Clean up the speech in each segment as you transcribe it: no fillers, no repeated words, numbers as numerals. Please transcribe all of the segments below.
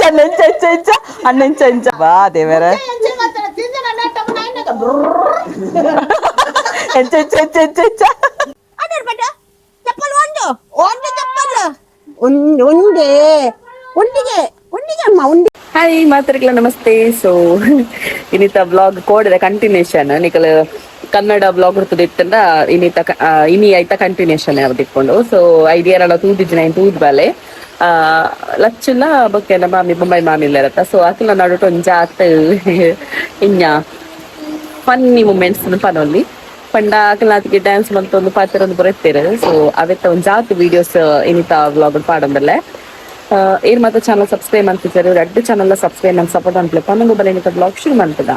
ಎಂಚ ಅಣ್ಣೆಂಚ ಎಂಚ ಬಾ ದೇವರ ಎಂಚ ಎಂಚ ಎಂಚ ಎಂಚ ಎಂಚ ಚಪ್ಪಲ್ ಒಂದು ಚಪ್ಪಲ್ ಉಂಡೆ ಉಂಡಿಗೆ ಉಂಡಿಗೆ ಅಮ್ಮ ಉಂಡಿ. ಹಾಯ್ ಮಾತರಿಗಳ ನಮಸ್ತೆ. ಸೊ ಇನ್ನಿತ ಬ್ಲಾಗ್ ಕೋಡದ ಕಂಟಿನ್ಯೂಷನ್ ನಿಕಲ್ ಕನ್ನಡ ಬ್ಲಾಗ್ ಇರ್ತದೆ ಇತ್ತಂದ ಇನಿ ಆಯ್ತಾ ಕಂಟಿನ್ಯೂಷನ್ ಯಾವ್ದು ಇಟ್ಕೊಂಡು. ಸೊ ಐಡಿಯಾರೆಲ್ಲ ತೂದಿಜ್ಜಿನ ತೂದ್ ಬಾಲೆ ಲಚ್ಚುಲ್ಲ ಬೊಕ್ಕೆನ ಮಾಮಿ ಬೊಂಬೈ ಮಾಮಿ ಇಲ್ಲ ಇರತ್ತ. ಸೊ ಆಕಲ ನಡುಟು ಒಂಜ ಆತ್ ಇನ್ನ ಫನ್ನಿ ಮೂಮೆಂಟ್ಸ್ ಪನೊಲ್ಲಿ ಪಂಡ ಆಕಲಾತಿಗೆ ಡ್ಯಾನ್ಸ್ ಮಂತೊಂದು ಪಾತಿರೊಂದು ಬರೆತ್ತೇರು. ಸೊ ಅವೆತ್ತ ಒಂದು ಜಾತ್ ವಿಡಿಯೋಸ್ ಇನ್ನಿತ ವ್ಲಾಗ್ ಪಾಡಂಬಲ್ಲೆ ಏನ್ ಮಾತ್ರ ಚಾನಲ್ ಸಬ್ಸ್ಕ್ರೈಬ್ ಮಾಡ್ತಿದ್ದಾರೆ. ಎರಡು ಚಾನಲ್ ಸಬ್ಸ್ಕ್ರೈಬ್ ಮಾಡಿ ಸಪೋರ್ಟ್ ಅನ್ಪ್ಲೆ ಪನ್ನೊಂದು ಬಲ ಇನ್ನಿತ ಬ್ಲಾಗ್ ಶುರು ಮಾಡ್ತದ.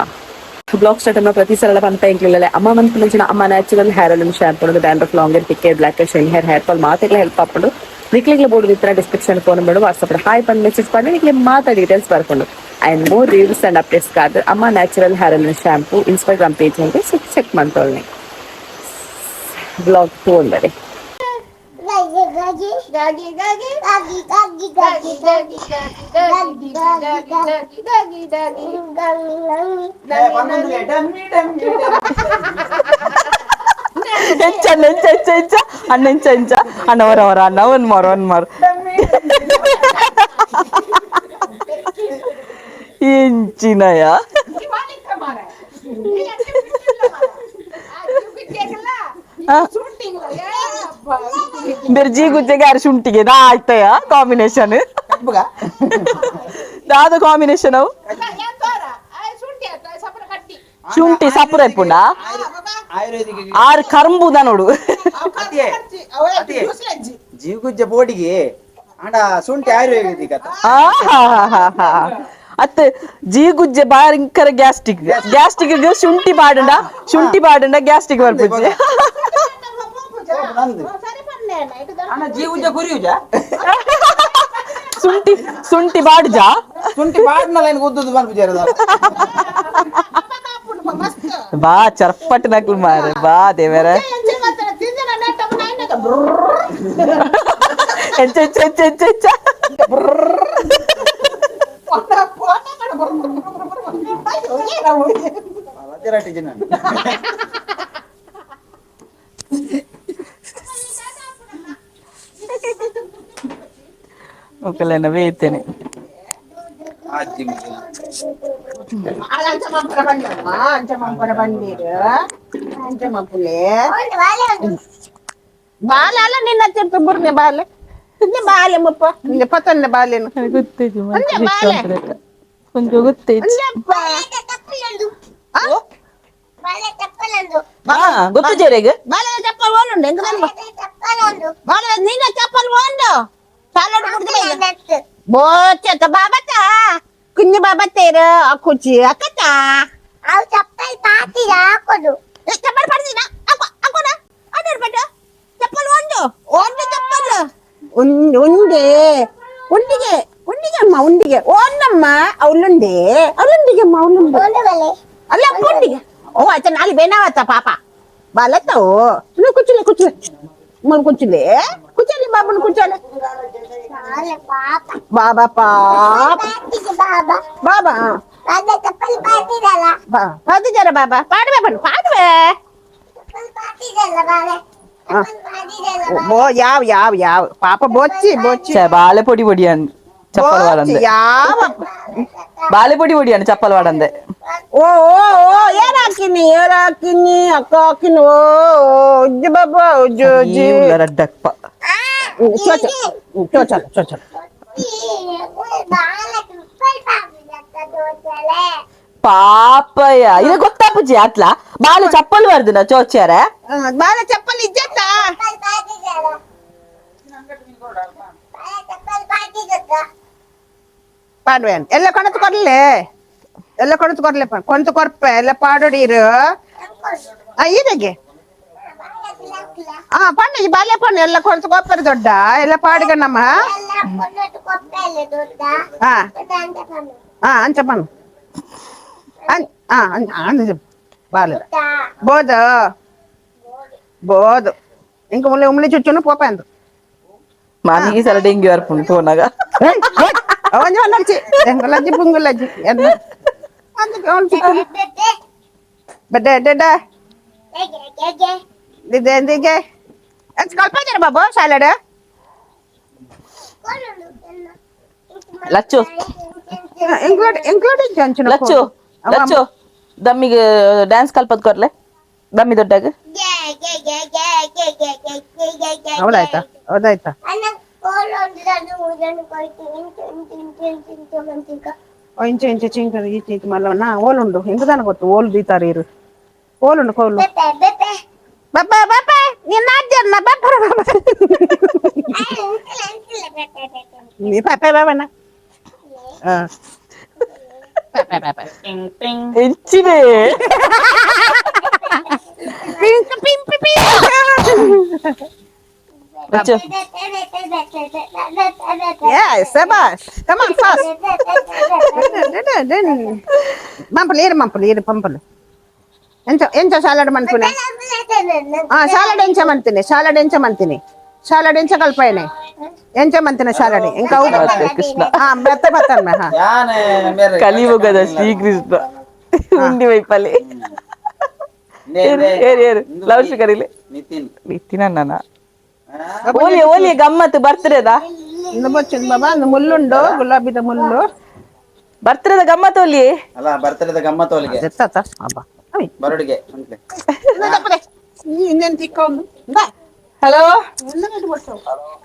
ಬ್ಲಾಗ್ ಸ್ಟಾರ್ಟ್ ಅನ್ನ ಪ್ರತಿ ಸಲ ಪಂತ ಇಂಕ್ಲಿಲ್ಲ ಅಮ್ಮ ಮಂತ್ ಮುಂಚಿನ Amma natural hair oil shampoo dandruff longer ಟಿಕ್ಕೆ ಬ್ಲಾಕ್ ಶೈನ್ ಹೇರ್ ಫಾಲ್ ಮಾತೆಲ್ಲ ಹೆಲ್ಪ್ ಹಾಕೊಂಡು ನಿಕ್ಲಿಗೆ ಬೋರ್ಡ್ ಇತ್ರ description phone number WhatsApp hi ಪಂದ್ ಮೆಸೇಜ್ ಮಾಡಿ ನಿಕ್ಲಿ ಮಾತಾ ಡೀಟೇಲ್ಸ್ ಬರ್ಕೊಂಡು and more reviews and updates ಕಾದ್ರೆ Amma natural hair oil shampoo Instagram page ಅಂತ ಚೆಕ್ ಮಾಡ್ಕೊಳ್ಳಿ. ಬ್ಲಾಗ್ ತಗೊಂಡರೆ ಅಣ್ಣೆಂಚ ಎಂಚ ಅಣ್ಣವರವರ ಅಣ್ಣ ಒಂದ್ ಮಾರು ಇಂಚಿನಯ ಬೇರೆ ಜೀ ಗುಜ್ಜೆಗೆ ಯಾರು ಶುಂಠಿಗೆ ನಾ ಆಯ್ತಯ ಕಾಂಬಿನೇಷನ್ ಯಾವ್ದು ಕಾಂಬಿನೇಷನ್ ಅವು ಶುಂಠಿ ಸಪುರ ಇಪ್ಪುಂಡ ಆರು ಕರಂಬುದ ನೋಡು ಜೀವಗುಜ್ಜೆ ಬೋಡಿಗೆ ಆಂಡ ಶುಂಠಿ ಆಯುರ್ವೇದಿಕ ಅತ್ತ ಜೀಗುಜ್ಜೆ ಭಯಂಕರ ಗ್ಯಾಸ್ಟಿಕ್ ಶುಂಠಿ ಪಾಡಂಡ ಗ್ಯಾಸ್ಟಿಕ್ ಬರ್ಪುಜೆ ಜೀವಗುಜ್ಜೆ ಗುರಿಯುಜ ಶುಂಠಿ ಬಾಡುಜಾ ಶುಂಠಿ ಬಾಡ್ನಲ್ಲ ಏನು ಉದ್ದುದು ಬಂದ್ಬಿಜಾರದ ಬಾ ಚರ್ಪಟ್ ನಕ್ಲು ಮಾರೆ ಬಾ ದೇವರ ಎಂಚ ಎಂಚ ಎಂಚ ಎಂಚ ಎಂಚ ಒಕ್ಕಲೆನ ಬೇಯ್ತೇನೆ ಬಾಲ ನಿನ್ನ ಹತ್ತಿರ ಬುರ್ನೆ ಬಾಲೆ ಬಾಲೆ ಮುಪ್ಪ ಪತನ್ನ ಬಾಲೆನು ಗೊತ್ತಿದ್ದು ಕೊಂಚ ಗೊತ್ತೈತಿ ಗೊತ್ತು ಜರೆಗೆ ಬಾಲೆ ಚಪ್ಪಲ್ ಓನುಂಡು ಎಂಗ ಬಾಲೆ ನಿನ್ನ ಚಪ್ಪಲ್ ಓಂಡು ಸಾಲಡ್ ಕುಡ್ದು ಬೋಚತ ಬಾಬತ ಕುഞ്ഞു ಬಾಬತ್ತೇರು ಕುಚಿ ಅಕ್ಕತ ಅವು ಚಪ್ಪಲ್ ಪಾತಿರ ಹಾಕೋದು ಚಪ್ಪಲ್ ಪಡ್ದಿನ ಹಾಕೋಣ ಅದರ್ ಬಡ ಚಪ್ಪಲ್ ಒಂದು ಚಪ್ಪಲ್ ಉಂಡೆ ಉಂಡಿಗೆ ಅಮ್ಮ ಉಂಡಿಗೆ ಓನಮ್ಮ ಅವಳುಂಡೆ ಅಮ್ಮ ಅವಳುಂಡೆ ಅಲ್ಲ ಉಂಡಿಗೆ ಓ ಆಯ್ತಾ ನಾಳೆ ಬೇನಾವತ್ತ ಪಾಪ ಬಾಲತ್ತವು ಕುಚ್ಚಲೆ मन कुचले बाबन कुचले बाबा पाप बाबा चप्पल पाटी डाला पाटी जरा बाबा पाटवे बन पाटवे बो याव पापा बोच्ची बाले पोडी पोडियान चप्पल वाडंदे याव बाले पोडी पोडियान चप्पल वाडंदे ओ ಏರಾಕಿನಿ ಅಕ್ಕ ಹಾಕಿನಿ ಓ ಉಜ್ಜ ಬಾಬಾ ಉಜ್ಜಿ ರಡ್ಡಪ್ಪ ಚೋಚಲ ಪಾಪಯ್ಯ ಇದು ಗೊತ್ತಾಪುಜಿ ಅತ್ಲ ಬಾಲ ಚಪ್ಪಲ್ ಬರ್ದಿನ ಚೋಚಾರ ಬಾಲ ಚಪ್ಪಲ್ ಇಜ್ಜತ್ತ ಪಾಡ್ವೇನ್ ಎಲ್ಲ ಕಣತ್ ಕೊಡ್ಲೆ ಎಲ್ಲ ಕೊಣತು ಕೊಡ್ಲೆಪ್ಪ ಕೊಂತು ಕೊರ್ಪೆ ಎಲ್ಲ ಪಾಡೋಡಿರು ಇದಕ್ಕೆ ಪಣ್ಣ ಬಾಲ್ಯ ಪಣ್ಣ ಎಲ್ಲ ಕೊಣತು ಕೊಪ್ಪರು ದೊಡ್ಡ ಎಲ್ಲ ಪಾಡಿಗಣ್ಣಮ್ಮ ಅಂಚ ಪಣ್ಣ ಬಾಲ ಬೋದು ಇಂಕ ಮುಳ್ಳೆ ಉಮ್ಲಿ ಚುಚ್ಚುನು ಪೋಪ ಅಂದು ಮಾಮಿಗೆ ಸಲ ಡೆಂಗ್ಯೂ ಅರ್ಪುಂಡು ತೋನಾಗ ಒಂಜಿ ಒಂದೊಂಚಿ ಎಂಗುಲಜ್ಜಿ ಪುಂಗುಲಜ್ಜಿ ಎನ್ನ ಅದಕ್ಕೆ ಒಂಚಿ ಬಡ್ಡೆ ಡೆಡ ದಿದೆ ದಿಗೆ ಅದು ಕಲ್ಪಜರ Babu salad Lachchu including ಚಂಚನ Lachchu Lachchu ದಮ್ಮಿಗೆ dance ಕಲ್ಪದ್ ಕೊರ್ಲೆ ದಮ್ಮಿ ದೊಡ್ಡಾಗ ಹೌದಾಯ್ತಾ ಹೌದಾಯ್ತಾ ಇಂಚೆ ಇಂಚೆ ಚಿಂಕ ಈಚೆ ಈಚೆ ಮಲ್ಲವನ್ನ ಓಲುಂಡು ಹೆಂಗದಾನ ಗೊತ್ತು ಓಲು ದೀತಾರ ಇರು ಓಲುಂಡು ಕೋಲು ಬಾಬಾ ಬಾಬಾ ನಿನ್ನ ಅಜ್ಜರ್ನ ಬಾಬರ ಬಾಬಾ ನೀ ಪಾಪ ಬಾಬನ ಹೆಚ್ಚಿದೆ pink pink pink Lachchu Yes, Sebash. Come on, fast. Mampal. Encha salad manpune. Salad encha mantine. Salad encha kalpaine. Encha mantine salad. Inka uda. Krishna Bata me ha. ಯಾನೆ ಮೇರೆ ಕಲಿಯುಗದ ಶ್ರೀಕೃಷ್ಣ ಉಂಡಿ ವೈಪಲ್ಲಿ ಏರು ಲೌಡ್ ಸ್ಪೀಕರ್ ಇಲ್ಲಿ ನಿತಿನ್ ನನ್ನ ಓಲಿ ಗಮ್ಮತ್ತು ಬರ್ತಡೇದ Inda bochin baba, inda mullundu, gulabida mullu. ಬರ್ತಡೇದ ಗಮ್ಮತ್ತು ಓಲಿ ಅಲ್ಲ ಬರ್ತಡೇದ ಗಮ್ಮತ್ತು ಅವಳಿಗೆ Tata, abba. Ami. ಬರೋಡಿಗೆ ಅಂತ್ಲೆ Indian tikkondu. Da. Hello Inda nadu bottu.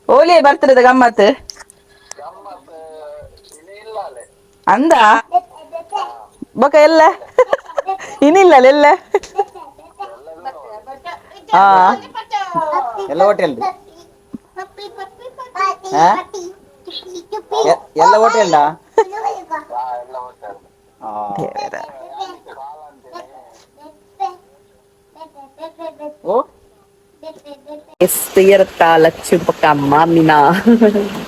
ಓಲಿ ಬರ್ತಡೇದ ಗಮ್ಮತ್ತು ಅಂದ ಬೊಕ ಎಲ್ಲ ಇನ್ನಿಲ್ಲ ಎಲ್ಲ ಹಾ ಎಲ್ಲ ಹೋಟೆಲ್ ಎಲ್ಲ ಹೋಟೆಲ್ ಓ ಇರುತ್ತಾ ಲಚ್ಚು ಪಕ್ಕ ಮಾಮಿನ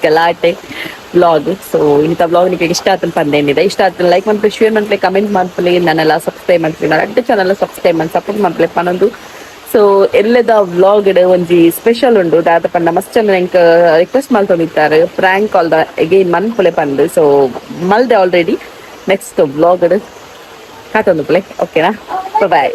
ಗಲಾಟೆ ವ್ಲಾಗ್ ಸೊ ಇಂಥ ವ್ಲಾಗ್ ನಿಮಗೆ ಇಷ್ಟ ಆತನ ಪಂದೇನಿದೆ ಇಷ್ಟ ಆತನ ಲೈಕ್ ಮಾಡ್ಲಿ ಶೇರ್ ಮಾಡ್ಲಿ ಕಮೆಂಟ್ ಮಾಡ್ಲಿ ನನ್ನೆಲ್ಲ ಸಬ್ಸ್ಕ್ರೈಬ್ ಮಾಡ್ಲಿ ನಾನು ಅಡ್ಡ ಚಾನಲ್ ಸಬ್ಸ್ಕ್ರೈಬ್ ಮಾಡಿ ಸಪೋರ್ಟ್ ಮಾಡ್ಲಿ ಪನ್ನೊಂದು ಸೊ ಎಲ್ಲದ ವ್ಲಾಗ್ ಒಂಜಿ ಸ್ಪೆಷಲ್ ಉಂಡು ದಾತ ಪಂಡ ಮಸ್ತ್ ಜನ ಎಂಕ್ ರಿಕ್ವೆಸ್ಟ್ ಮಾಡ್ಕೊಂಡಿದ್ದಾರೆ ಫ್ರ್ಯಾಂಕ್ ಕಾಲ್ ದ ಅಗೈನ್ ಮನ್ಪುಲೆ ಪಂದು ಸೊ ಮಲ್ದೆ ಆಲ್ರೆಡಿ ನೆಕ್ಸ್ಟ್ ವ್ಲಾಗ್ ಕಾತೊಂದು ಪ್ಲೇ ಓಕೆನಾ ಬಾಯ್